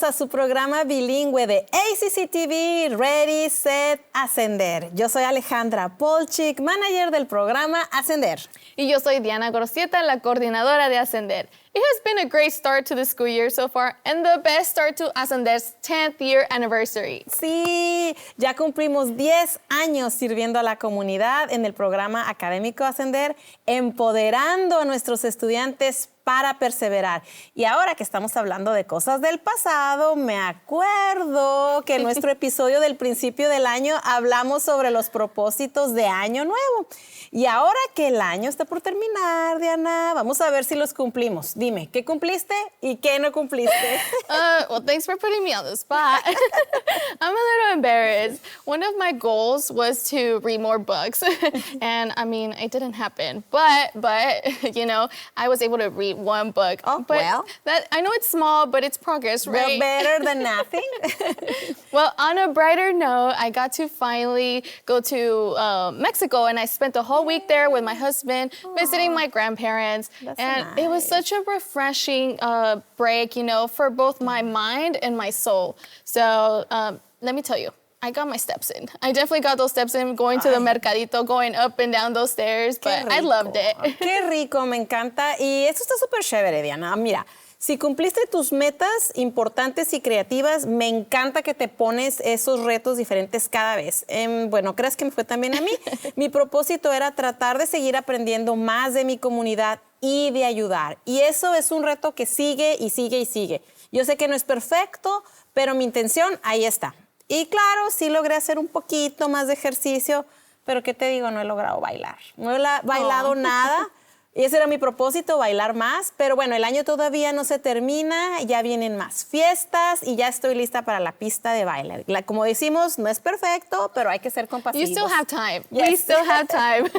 a su programa bilingüe de ACC TV, Ready, Set, Ascender. Yo soy Alejandra Polchik, manager del programa Ascender. Y yo soy Diana Gorcieta, la coordinadora de Ascender. It has been a great start to the school year so far and the best start to Ascender's 10th year anniversary. Sí, ya cumplimos 10 años sirviendo a la comunidad en el programa académico Ascender, empoderando a nuestros estudiantes para perseverar. Y ahora que estamos hablando de cosas del pasado, me acuerdo que en nuestro episodio del principio del año hablamos sobre los propósitos de Año Nuevo. Y ahora que el año está por terminar, Diana, vamos a ver si los cumplimos. Dime, ¿qué cumpliste y qué no cumpliste? Well, thanks for putting me on the spot. I'm a little embarrassed. One of my goals was to read more books. And I mean, it didn't happen. But you know, I was able to read one book. Oh, but well. That, I know it's small, but it's progress, right? Well, better than nothing. Well, on a brighter note, I got to finally go to Mexico, and I spent the whole week there with my husband, visiting my grandparents. That's and nice. It was such a refreshing break, you know, for both my mind and my soul. So let me tell you, I got my steps in. I definitely got those steps in, going to the mercadito, going up and down those stairs, but I loved it. Qué rico, me encanta. Y esto está súper chévere, Diana. Mira, si cumpliste tus metas importantes y creativas, me encanta que te pones esos retos diferentes cada vez. Bueno, ¿crees que me fue también a mí? Mi propósito era tratar de seguir aprendiendo más de mi comunidad y de ayudar. Y eso es un reto que sigue y sigue y sigue. Yo sé que no es perfecto, pero mi intención ahí está. Y claro, sí logré hacer un poquito más de ejercicio, pero ¿qué te digo? No he logrado bailar. No he bailado nada. Y ese era mi propósito, bailar más. Pero bueno, el año todavía no se termina, ya vienen más fiestas y ya estoy lista para la pista de baile. Como decimos, no es perfecto, pero hay que ser compasivos. You still have time. Yes. We still have time.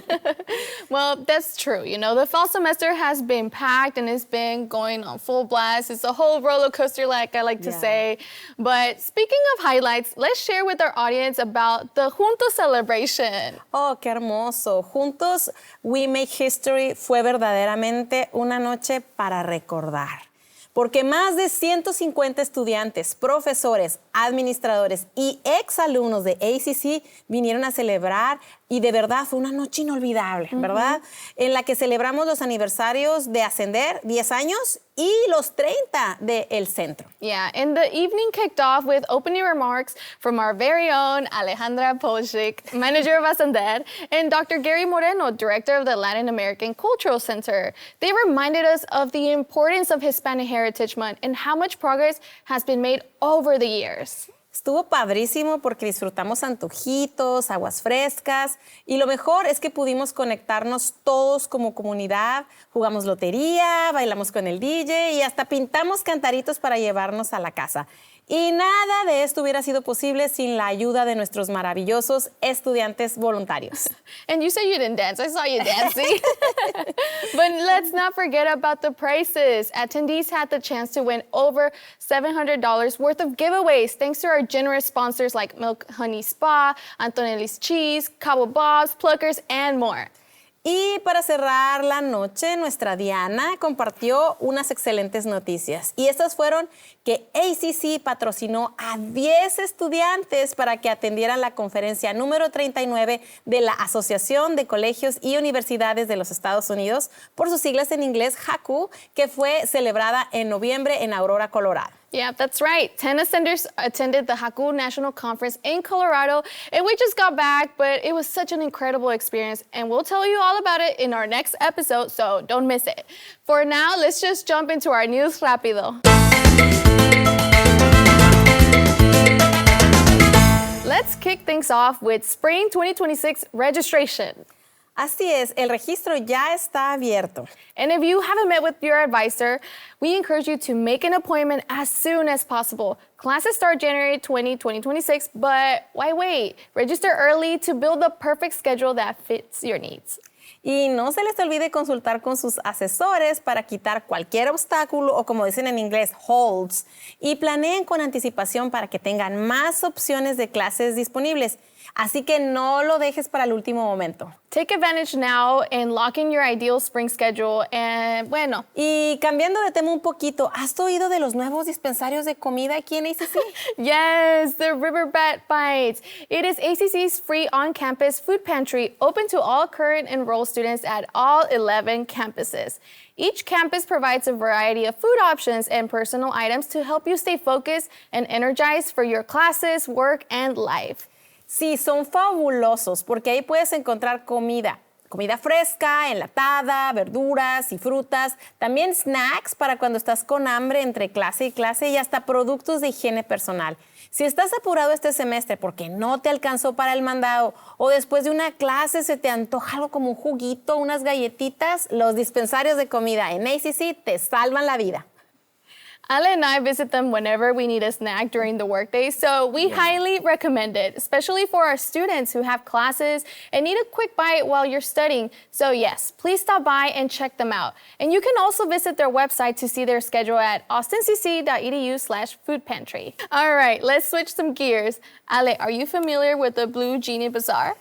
Well, that's true. You know, the fall semester has been packed and it's been going on full blast. It's a whole roller coaster, like I like to say. But speaking of highlights, let's share with our audience about the Juntos celebration. Oh, qué hermoso. Juntos, We Make History fue verdaderamente una noche para recordar. Porque más de 150 estudiantes, profesores, administradores y exalumnos de ACC vinieron a celebrar y de verdad fue una noche inolvidable, ¿verdad? En la que celebramos los aniversarios de Ascender, 10 años, y los 30 de El Centro. Yeah, and the evening kicked off with opening remarks from our very own Alejandra Polchik, manager of Ascender, and Dr. Gary Moreno, director of the Latin American Cultural Center. They reminded us of the importance of Hispanic Heritage Month and how much progress has been made over the years. Estuvo padrísimo porque disfrutamos antojitos, aguas frescas y lo mejor es que pudimos conectarnos todos como comunidad, jugamos lotería, bailamos con el DJ y hasta pintamos cantaritos para llevarnos a la casa. Y nada de esto hubiera sido posible sin la ayuda de nuestros maravillosos estudiantes voluntarios. And you said you didn't dance. I saw you dancing. But let's not forget about the prizes. Attendees had the chance to win over $700 worth of giveaways thanks to our generous sponsors like Milk Honey Spa, Antonelli's Cheese, Cabo Bob's, Pluckers, and more. Y para cerrar la noche, nuestra Diana compartió unas excelentes noticias. Y estas fueron que ACC patrocinó a 10 estudiantes para que atendieran la conferencia número 39 de la Asociación de Colegios y Universidades de los Estados Unidos, por sus siglas en inglés HACU, que fue celebrada en noviembre en Aurora, Colorado. Yeah, that's right. 10 ascenders attended the Haku National Conference in Colorado, and we just got back, but it was such an incredible experience, and we'll tell you all about it in our next episode, so don't miss it. For now, let's just jump into our news Rapido. Let's kick things off with Spring 2026 registration. Así es, el registro ya está abierto. And if you haven't met with your advisor, we encourage you to make an appointment as soon as possible. Classes start January 20, 2026, but why wait? Register early to build the perfect schedule that fits your needs. Y no se les olvide consultar con sus asesores para quitar cualquier obstáculo o, como dicen en inglés, holds. Y planeen con anticipación para que tengan más opciones de clases disponibles. Así que no lo dejes para el último momento. Take advantage now and lock in your ideal spring schedule. And bueno. Y cambiando de tema un poquito, ¿has oído de los nuevos dispensarios de comida aquí en ACC? Yes, the Riverbed Bites. It is ACC's free on-campus food pantry open to all current enrolled students at all 11 campuses. Each campus provides a variety of food options and personal items to help you stay focused and energized for your classes, work, and life. Sí, son fabulosos porque ahí puedes encontrar comida fresca, enlatada, verduras y frutas, también snacks para cuando estás con hambre entre clase y clase y hasta productos de higiene personal. Si estás apurado este semestre porque no te alcanzó para el mandado o después de una clase se te antoja algo como un juguito, unas galletitas, los dispensarios de comida en ACC te salvan la vida. Ale and I visit them whenever we need a snack during the workday, so we highly recommend it, especially for our students who have classes and need a quick bite while you're studying. So yes, please stop by and check them out. And you can also visit their website to see their schedule at austincc.edu/foodpantry. All right, let's switch some gears. Ale, are you familiar with the Blue Genie Bazaar?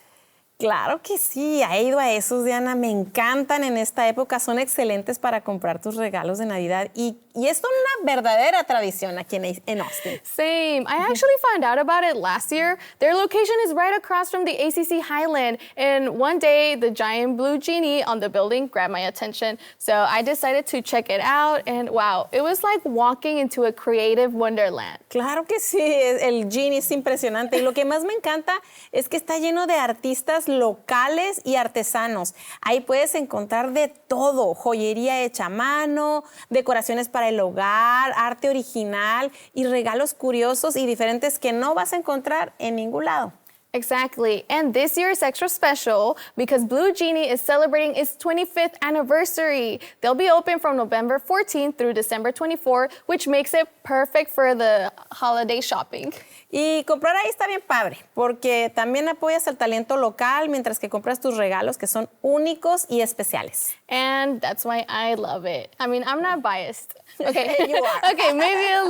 Claro que sí, he ido a esos, Diana, me encantan en esta época, son excelentes para comprar tus regalos de Navidad y es una verdadera tradición aquí en Austin. Same. I actually found out about it last year. Their location is right across from the ACC Highland, and one day the giant blue genie on the building grabbed my attention, so I decided to check it out, and wow, it was like walking into a creative wonderland. Claro que sí, el genie es impresionante y lo que más me encanta es que está lleno de artistas locales y artesanos. Ahí puedes encontrar de todo, joyería hecha a mano, decoraciones para el hogar, arte original y regalos curiosos y diferentes que no vas a encontrar en ningún lado. Exactly. And this year is extra special because Blue Genie is celebrating its 25th anniversary. They'll be open from November 14th through December 24th, which makes it perfect for the holiday shopping. Y comprar ahí está bien padre, porque también apoyas el talento local mientras que compras tus regalos que son únicos y especiales. And that's why I love it. I mean, I'm not biased. Okay, You are. Okay, maybe a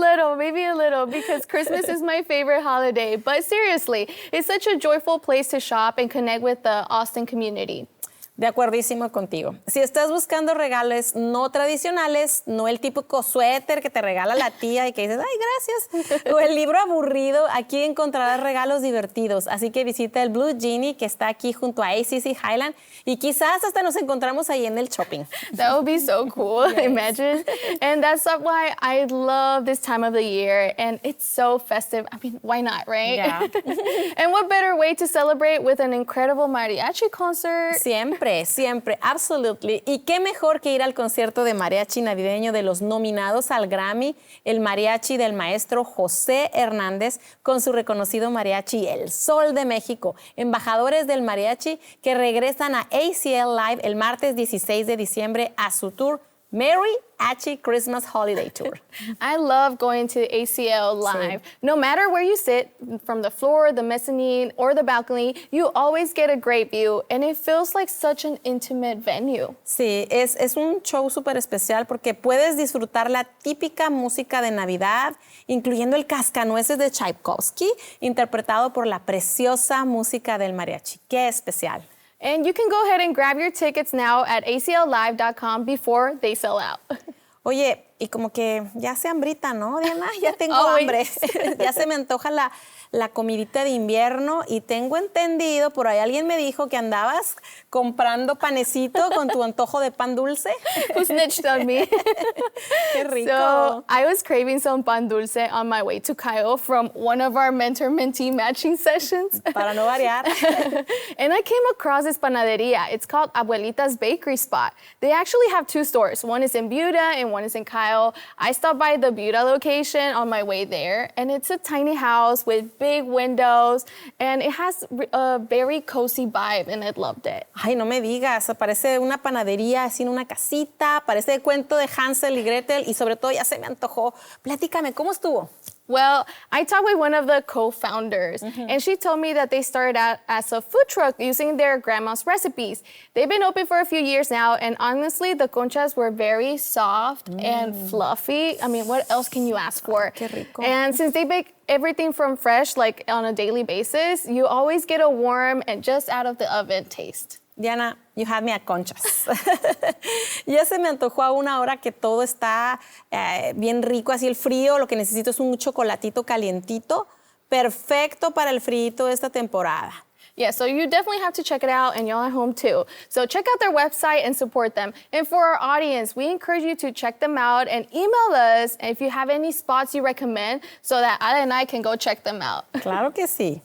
little, because Christmas is my favorite holiday. But seriously, it's such a joyful place to shop and connect with the Austin community. De acuerdísimo contigo. Si estás buscando regalos no tradicionales, no el típico suéter que te regala la tía y que dices, ay, gracias, o el libro aburrido, aquí encontrarás regalos divertidos. Así que visita el Blue Genie que está aquí junto a ACC Highland y quizás hasta nos encontramos ahí en el shopping. That would be so cool, yes. Imagine. And that's why I love this time of the year, and it's so festive. I mean, why not, right? Yeah. And what better way to celebrate with an incredible mariachi concert? Siempre, absolutely. Y qué mejor que ir al concierto de mariachi navideño de los nominados al Grammy, el mariachi del maestro José Hernández con su reconocido mariachi El Sol de México, embajadores del mariachi que regresan a ACL Live el martes 16 de diciembre a su tour Merry Achi Christmas Holiday Tour. I love going to ACL Live. Sí. No matter where you sit, from the floor, the mezzanine, or the balcony, you always get a great view, and it feels like such an intimate venue. Sí, es un show súper especial porque puedes disfrutar la típica música de Navidad, incluyendo el Cascanueces de Tchaikovsky, interpretado por la preciosa música del mariachi. ¡Qué especial! And you can go ahead and grab your tickets now at acllive.com before they sell out. Oye, y como que ya se hambrita, ¿no, Diana? Ya tengo hambre. Ya se me antoja la comidita de invierno y tengo entendido, por ahí alguien me dijo que andabas comprando panecito con tu antojo de pan dulce. Who snitched on me? Qué rico. So I was craving some pan dulce on my way to Kyle from one of our mentor-mentee matching sessions. Para no variar. And I came across this panaderia. It's called Abuelita's Bakery Spot. They actually have two stores. One is in Buda and one is in Kyle. I stopped by the Buda location on my way there, and it's a tiny house with big windows, and it has a very cozy vibe, and I loved it. Ay, no me digas, parece una panadería, así en una casita, parece el cuento de Hansel y Gretel, y sobre todo ya se me antojó. Platícame, ¿cómo estuvo? Well, I talked with one of the co-founders, and she told me that they started out as a food truck using their grandma's recipes. They've been open for a few years now, and honestly, the conchas were very soft and fluffy. I mean, what else can you ask for? Qué rico. And since they bake everything from fresh, like on a daily basis, you always get a warm and just out of the oven taste. Diana, you had me at conchas. Ya se me antojó a una hora que todo está bien rico, así el frío. Lo que necesito es un chocolatito calientito, perfecto para el frío de esta temporada. Yeah, so you definitely have to check it out, and y'all at home too. So check out their website and support them. And for our audience, we encourage you to check them out and email us if you have any spots you recommend so that Ale and I can go check them out. Claro que sí.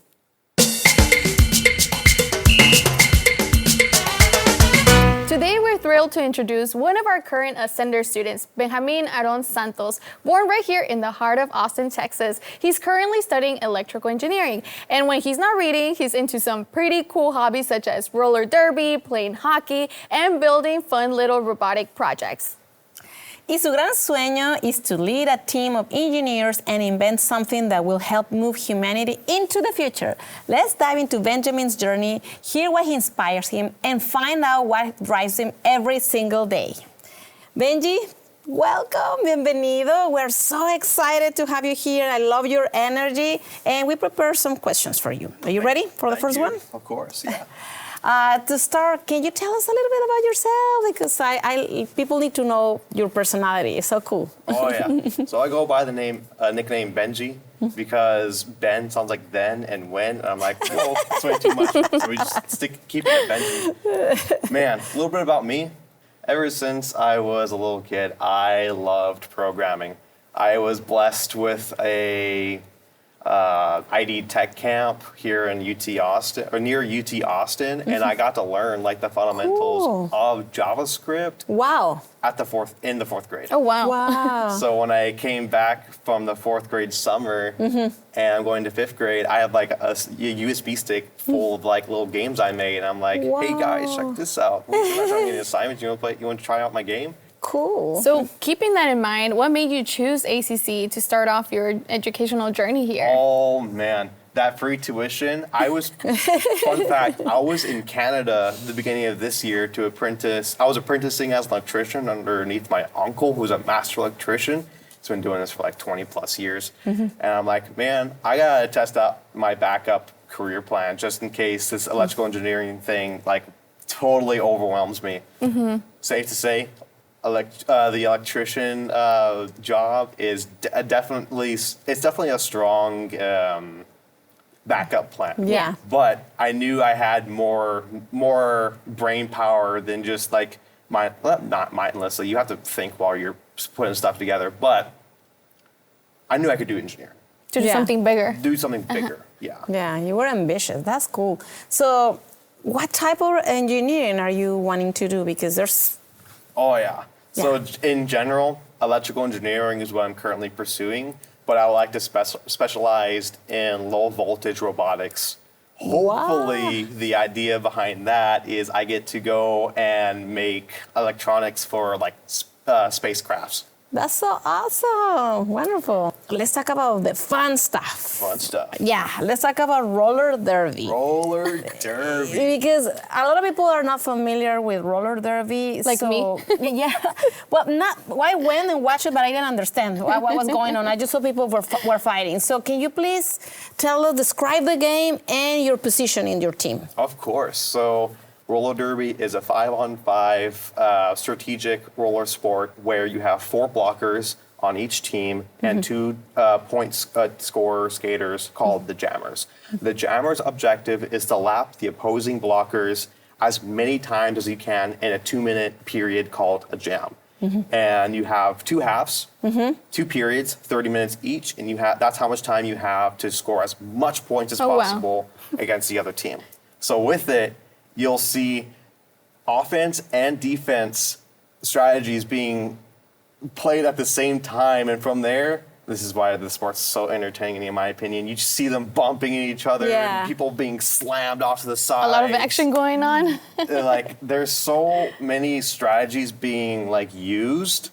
Today, we're thrilled to introduce one of our current Ascender students, Benjamin Santos, born right here in the heart of Austin, Texas. He's currently studying electrical engineering, and when he's not reading, he's into some pretty cool hobbies such as roller derby, playing hockey, and building fun little robotic projects. Y su gran sueño is to lead a team of engineers and invent something that will help move humanity into the future. Let's dive into Benjamin's journey, hear what inspires him, and find out what drives him every single day. Benji, welcome, bienvenido. We're so excited to have you here. I love your energy, and we prepared some questions for you. Are you ready for the first one? Of course, yeah. To start, can you tell us a little bit about yourself? Because people need to know your personality. It's so cool. Oh, yeah. So I go by the nickname Benji because Ben sounds like then and when. And I'm like, whoa, that's way too much. So we just keep it at Benji. Man, a little bit about me. Ever since I was a little kid, I loved programming. I was blessed with a ID tech camp here in UT Austin, or near UT Austin, and I got to learn like the fundamentals of JavaScript. Wow. In the fourth grade. Oh, wow. Wow. So when I came back from the fourth grade summer and I'm going to fifth grade, I had like a USB stick full of like little games I made, and I'm like, hey guys, check this out. I'm trying to get an assignment. You want to try out my game? Cool. So keeping that in mind, what made you choose ACC to start off your educational journey here? Oh man, that free tuition. Fun fact, I was in Canada the beginning of this year to apprentice. I was apprenticing as an electrician underneath my uncle, who's a master electrician. He's been doing this for like 20 plus years. And I'm like, man, I gotta test out my backup career plan just in case this electrical engineering thing like totally overwhelms me. Safe to say, the electrician job is definitely a strong backup plan. Yeah. But I knew I had more brain power than just like not mindlessly. You have to think while you're putting stuff together. But I knew I could do engineering. To do something bigger. Do something bigger. Yeah. Yeah, you were ambitious. That's cool. So, what type of engineering are you wanting to do? Because there's... Oh, yeah. So in general, electrical engineering is what I'm currently pursuing, but I would like to specialize in low voltage robotics. Hopefully, the idea behind that is I get to go and make electronics for like spacecrafts. That's so awesome. Wonderful. Let's talk about the fun stuff. Fun stuff. Yeah, let's talk about roller derby. Roller derby. Because a lot of people are not familiar with roller derby. Like me? Yeah. Well, I went and watched it, but I didn't understand what was going on. I just saw people were fighting. So can you please describe the game and your position in your team? Of course. So roller derby is a 5-on-5 strategic roller sport where you have 4 blockers on each team and 2 point scorer skaters called the jammers. The jammers' objective is to lap the opposing blockers as many times as you can in a 2-minute period called a jam. And you have 2 halves, 2 periods, 30 minutes each, and that's how much time you have to score as much points as possible against the other team. So with it, you'll see offense and defense strategies being played at the same time. And from there, this is why the sport's so entertaining, in my opinion. You just see them bumping into each other and people being slammed off to the side. A lot of action going on. Like, there's so many strategies being, like, used.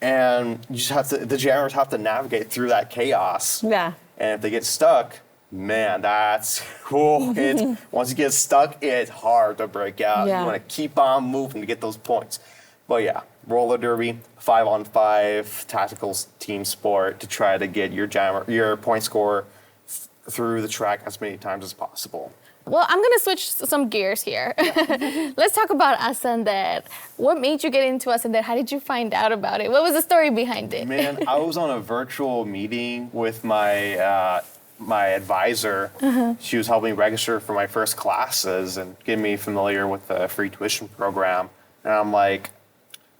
And you just have to, the jammers have to navigate through that chaos. Yeah. And if they get stuck, man, that's cool. Once you get stuck, it's hard to break out. Yeah. You want to keep on moving to get those points. But yeah, roller derby, 5-on-5 tactical team sport to try to get your point score through the track as many times as possible. Well, I'm going to switch some gears here. Let's talk about Ascender. What made you get into Ascender? How did you find out about it? What was the story behind it? Man, I was on a virtual meeting with my my advisor. She was helping me register for my first classes and getting me familiar with the free tuition program. And I'm like,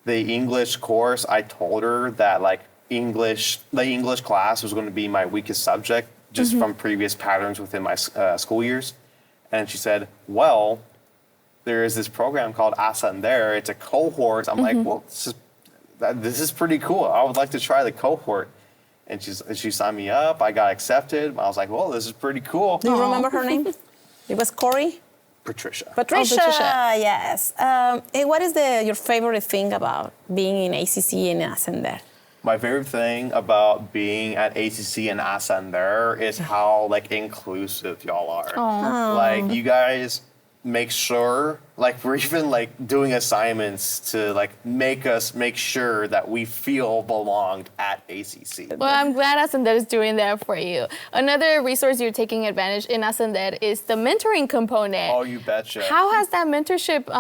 the English course, I told her that like the English class was going to be my weakest subject just from previous patterns within my school years. And she said, well, there is this program called Ascender. It's a cohort. I'm like, well, this is pretty cool. I would like to try the cohort. And she signed me up. I got accepted. I was like, well, this is pretty cool. Do you remember her name? It was Corey? Patricia. Patricia, Patricia. yes. And what is your favorite thing about being in ACC and Ascender? My favorite thing about being at ACC and Ascender is how like inclusive y'all are. Like you guys make sure, like we're even like doing assignments to like make sure that we feel belonged at ACC. Well, I'm glad Ascender is doing that for you. Another resource you're taking advantage in Ascender is the mentoring component. Oh, you betcha. How has that mentorship,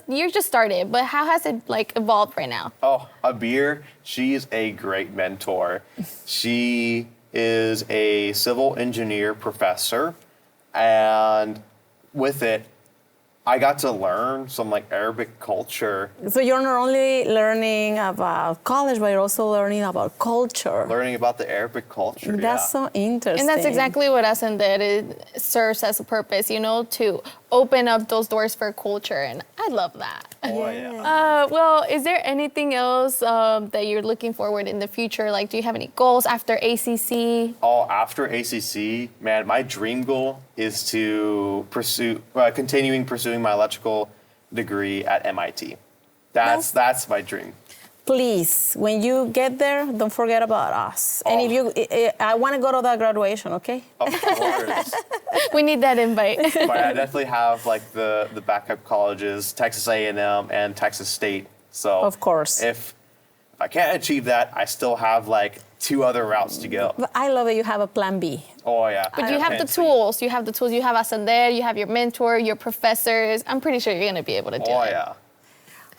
you just started, but how has it like evolved right now? Oh, Abir, she is a great mentor. She is a civil engineer professor, and with it, I got to learn some like Arabic culture. So you're not only learning about college, but you're also learning about culture. Learning about the Arabic culture. That's so interesting. And that's exactly what Ascender serves as a purpose, to open up those doors for culture. And I love that. Oh, yeah. Well, is there anything else that you're looking forward in the future? Like, do you have any goals after ACC? Oh, after ACC, man, my dream goal is to continuing pursuing my electrical degree at MIT. That's my dream. Please, when you get there, don't forget about us. And I want to go to that graduation, okay? Of course. We need that invite. But I definitely have like the backup colleges, Texas A&M and Texas State. So Of course. If I can't achieve that, I still have like 2 other routes to go. But I love that you have a plan B. Oh yeah. But you have the tools. You have the tools. You have Ascender. You have your mentor, your professors. I'm pretty sure you're going to be able to do it. Oh yeah.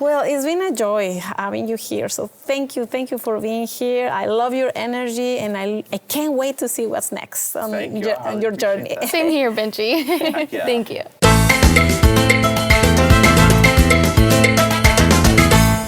Well, it's been a joy having you here. So thank you for being here. I love your energy, and I can't wait to see what's next on your journey. That. Same here, Benji. Yeah. Thank you.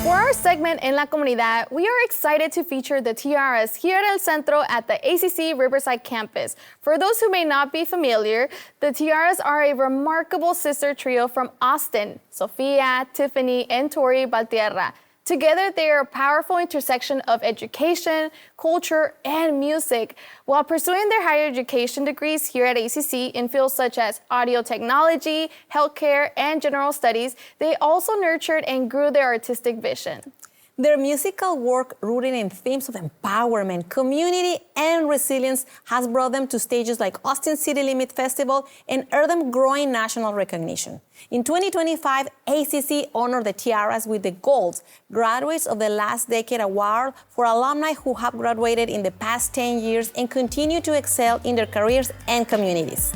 For our segment En la Comunidad, we are excited to feature the Tiarras here at El Centro at the ACC Riverside campus. For those who may not be familiar, the Tiarras are a remarkable sister trio from Austin, Sofia, Tiffany, and Tori Valtierra. Together, they are a powerful intersection of education, culture, and music. While pursuing their higher education degrees here at ACC in fields such as audio technology, healthcare, and general studies, they also nurtured and grew their artistic vision. Their musical work, rooted in themes of empowerment, community, and resilience, has brought them to stages like Austin City Limit Festival and earned them growing national recognition. In 2025, ACC honored the Tiarras with the Gold Graduates of the Last Decade Award for alumni who have graduated in the past 10 years and continue to excel in their careers and communities.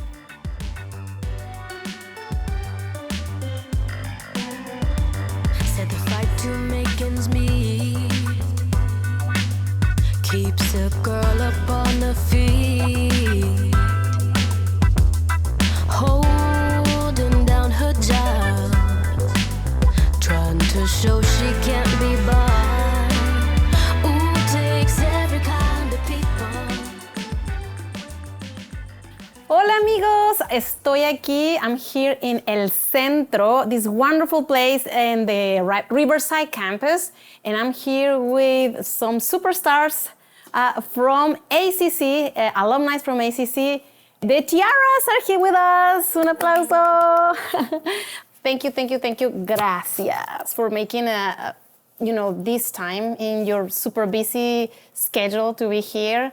Said the fight to make ends meet keeps a girl up on her feet, holding down her job, trying to show she can't be bought. Ooh, takes every kind of people. Hola amigos, estoy aquí. I'm here in El Centro, this wonderful place in the Riverside campus, and I'm here with some superstars from ACC, alumni from ACC. The Tiarras are here with us. Un aplauso. Thank you. Gracias for making this time in your super busy schedule to be here.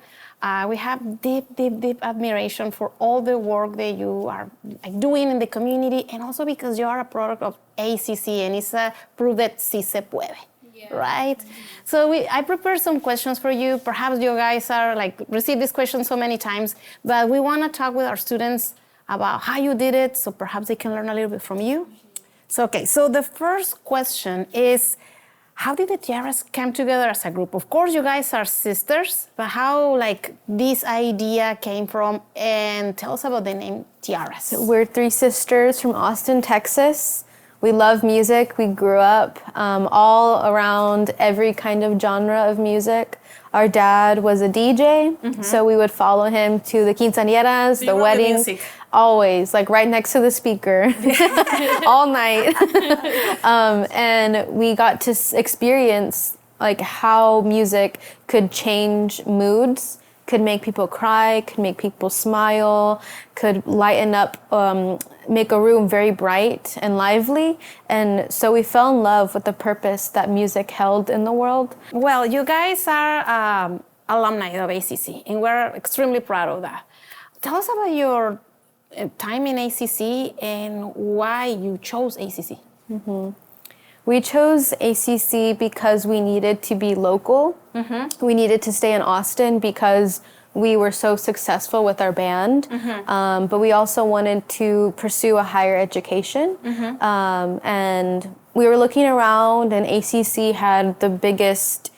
We have deep, deep, deep admiration for all the work that you are doing in the community, and also because you are a product of ACC, and it's a proof that sí se puede, right? Mm-hmm. So I prepared some questions for you. Perhaps you guys are received this question so many times, but we want to talk with our students about how you did it, so perhaps they can learn a little bit from you. So the first question is, how did the Tiarras come together as a group? Of course, you guys are sisters, but how this idea came from, and tell us about the name Tiarras. We're 3 sisters from Austin, Texas. We love music. We grew up all around every kind of genre of music. Our dad was a DJ, so we would follow him to the quinceañeras, the weddings, always, right next to the speaker, all night. And we got to experience how music could change moods, could make people cry, could make people smile, could lighten up, make a room very bright and lively. And so we fell in love with the purpose that music held in the world. Well, you guys are alumni of ACC, and we're extremely proud of that. Tell us about your time in ACC and why you chose ACC. Mm-hmm. We chose ACC because we needed to be local. Mm-hmm. We needed to stay in Austin because we were so successful with our band. Mm-hmm. But we also wanted to pursue a higher education. Mm-hmm. And we were looking around, and ACC had the biggest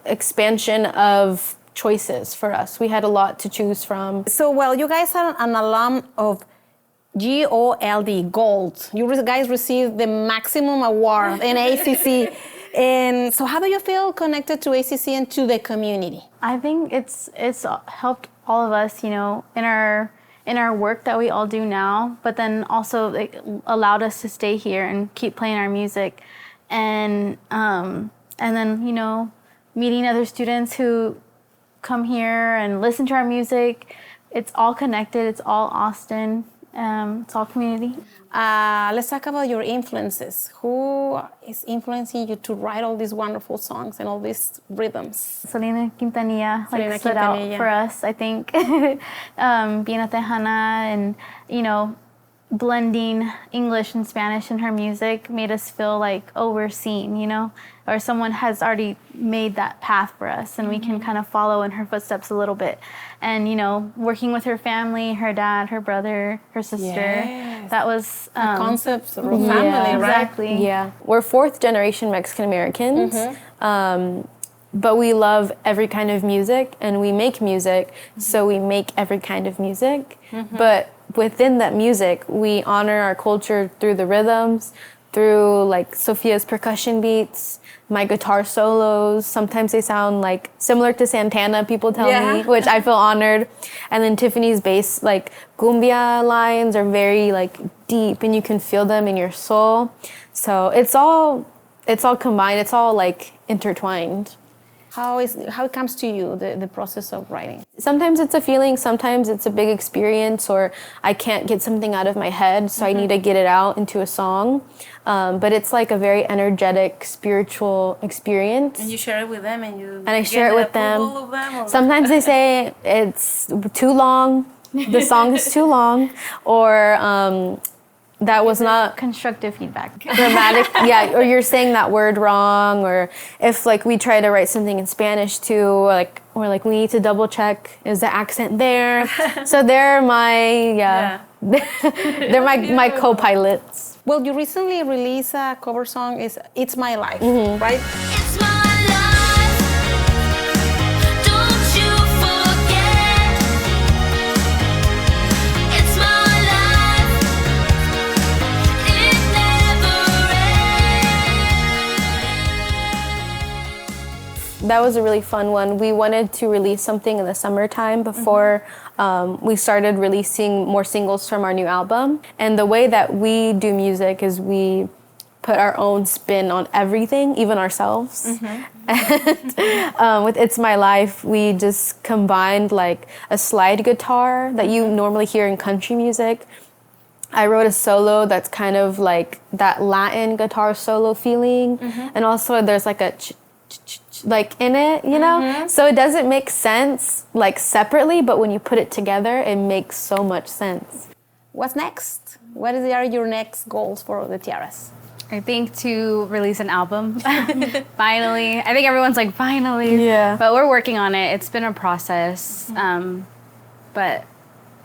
expansion of choices for us. We had a lot to choose from. So, you guys are an alum of GOLD, Gold. You guys received the maximum award in ACC. And so how do you feel connected to ACC and to the community? I think it's helped all of us, in our work that we all do now, but then also it allowed us to stay here and keep playing our music. And then, meeting other students who come here and listen to our music. It's all connected. It's all Austin. It's all community. Let's talk about your influences. Who is influencing you to write all these wonderful songs and all these rhythms? Selena Quintanilla stood out for us, I think. Being a Tejana and, blending English and Spanish in her music made us feel we're seen, or someone has already made that path for us, and we can kind of follow in her footsteps a little bit. And, working with her family, her dad, her brother, her sister, that was... the concepts of family, right? Exactly. Yeah. We're 4th generation Mexican Americans, but we love every kind of music, and we make music, so we make every kind of music. But within that music, we honor our culture through the rhythms, through Sophia's percussion beats, my guitar solos. Sometimes they sound similar to Santana, people tell me, which I feel honored. And then Tiffany's bass, cumbia lines are very deep, and you can feel them in your soul. So it's all combined. It's all intertwined. How it comes to you, the process of writing? Sometimes it's a feeling, sometimes it's a big experience, or I can't get something out of my head, so I need to get it out into a song. But it's a very energetic, spiritual experience. And you share it with them, and I share it with them. Sometimes they say it's too long, the song is too long, or that was not constructive feedback. Dramatic, or you're saying that word wrong, or if we try to write something in Spanish too, or we need to double check, is the accent there? So they're my they're my co-pilots. Well, you recently released a cover song, It's My Life, right? It's my life. Don't you forget. It's my life. It never ends. That was a really fun one. We wanted to release something in the summertime before we started releasing more singles from our new album. And the way that we do music is we put our own spin on everything, even ourselves. And with It's My Life, we just combined a slide guitar that you normally hear in country music I wrote a solo that's kind of like that Latin guitar solo feeling. And also there's like a like in it, you know? So it doesn't make sense like separately, but when you put it together, it makes so much sense. What's next? What are your next goals for the Tiarras? I think to release an album. Finally. I think everyone's like, finally. Yeah. But we're working on it. It's been a process. But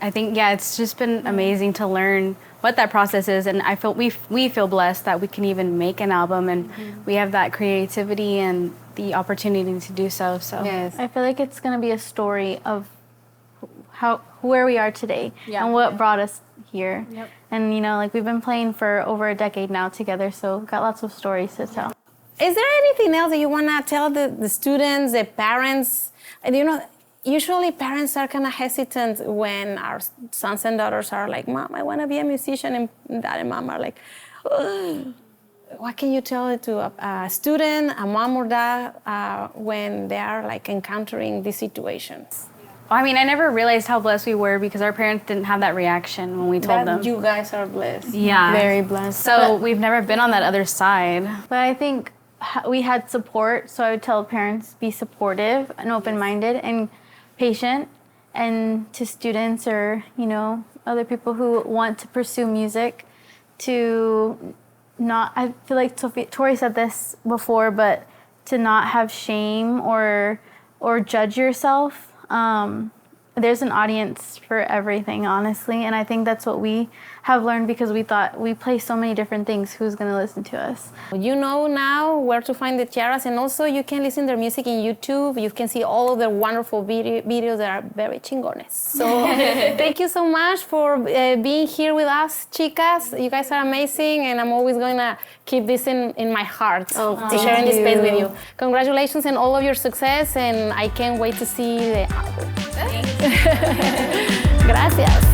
I think, yeah, it's just been amazing to learn what that process is. And I feel we feel blessed that we can even make an album and we have that creativity and the opportunity to do so. So Yes. I feel like it's going to be a story of where we are today and what brought us here. And, you know, like we've been playing for over a decade now together, so we've got lots of stories to tell. Is there anything else that you want to tell the students, the parents? And, you know, usually parents are kind of hesitant when our sons and daughters are like, Mom, I want to be a musician, and Dad and Mom are like, ugh. What can you tell it to a student, a mom or dad, when they are like encountering these situations? I mean, I never realized how blessed we were because our parents didn't have that reaction when we told them. You guys are blessed. Yeah. Very blessed. So we've never been on that other side. But I think we had support, so I would tell parents be supportive and open-minded and patient, and to students or, you know, other people who want to pursue music to not, I feel like Tori said this before, but to not have shame or judge yourself. There's an audience for everything, honestly, and I think that's what we have learned because we thought we play so many different things. Who's going to listen to us? You know now where to find the Tiarras, and also you can listen to their music in YouTube. You can see all of their wonderful videos that are very chingones. So thank you so much for being here with us, chicas. You guys are amazing, and I'm always going to keep this in my heart, sharing this space with you. Congratulations on all of your success, and I can't wait to see the album. Gracias.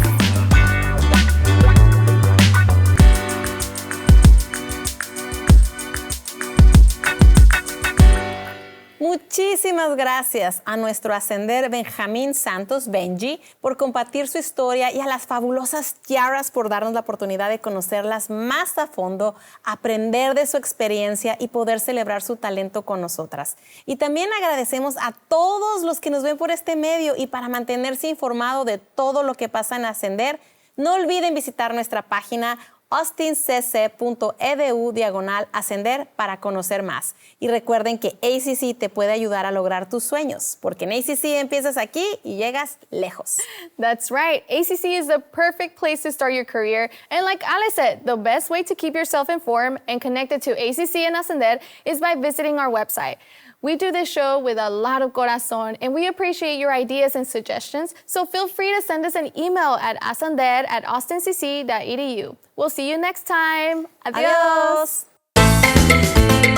Muchísimas gracias a nuestro ascender Benjamin Santos, Benji, por compartir su historia y a las fabulosas Tiarras por darnos la oportunidad de conocerlas más a fondo, aprender de su experiencia y poder celebrar su talento con nosotras. Y también agradecemos a todos los que nos ven por este medio, y para mantenerse informado de todo lo que pasa en Ascender, no olviden visitar nuestra página austincc.edu/ascender para conocer más. Y recuerden que ACC te puede ayudar a lograr tus sueños, porque en ACC empiezas aquí y llegas lejos. That's right. ACC is the perfect place to start your career. And like Ale said, the best way to keep yourself informed and connected to ACC and Ascender is by visiting our website. We do this show with a lot of corazón, and we appreciate your ideas and suggestions, so feel free to send us an email at ascender@austincc.edu. We'll see you next time. Adios. Adiós.